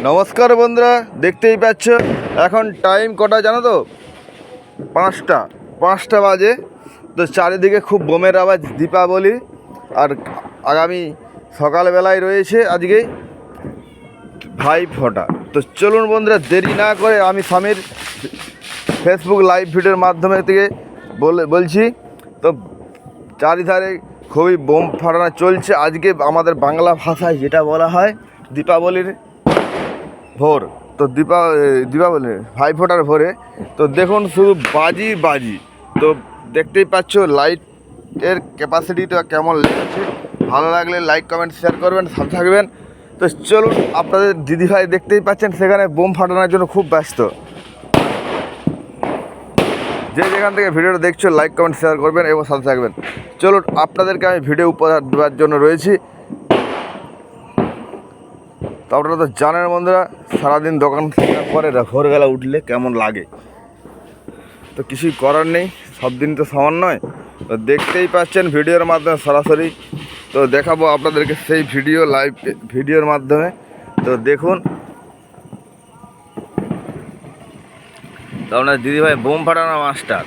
নমস্কার বন্ধুরা, দেখতেই পাচ্ছ এখন টাইম কটা জানো তো? 5টা বাজে। তো চারিদিকে খুব বোমের আওয়াজ, দীপাবলি। আর আগামী সকালবেলায় রয়েছে আজকে ভাইফোঁটা। তো চলুন বন্ধুরা, দেরি না করে আমি স্বামীর ফেসবুক লাইভ ভিডিওর মাধ্যমে থেকে বলছি। তো চারিধারে খুবই বোম ফাটানো চলছে। আজকে আমাদের বাংলা ভাষায় যেটা বলা হয় দীপাবলির ভোর। তো দীপাবলি ভাইফোঁটার ভোরে তো দেখুন শুধু বাজি। তো দেখতেই পাচ্ছ লাইটের ক্যাপাসিটিটা কেমন লেগেছে। ভালো লাগলে লাইক কমেন্ট শেয়ার করবেন, সাথে থাকবেন। তো চলুন, আপনাদের দিদিভাই দেখতেই পাচ্ছেন সেখানে বোম ফাটানোর জন্য খুব ব্যস্ত। যে যেখান থেকে ভিডিওটা দেখছো লাইক কমেন্ট শেয়ার করবেন এবং সাথে থাকবেন। চলুন, আপনাদেরকে আমি ভিডিও উপহার দেওয়ার জন্য রয়েছি। তো আপনারা তো জানেন বন্ধুরা, সারাদিন দোকান থাকার পরে ভোরবেলা উঠলে কেমন লাগে। তো কিছুই করার নেই, সব দিন তো সমান নয়। তো দেখতেই পাচ্ছেন ভিডিওর মাধ্যমে সরাসরি তো দেখাবো আপনাদেরকে সেই ভিডিও, লাইভ ভিডিওর মাধ্যমে। তো দেখুন, তো আপনার দিদিভাই বোম ফাটানো মাস্টার।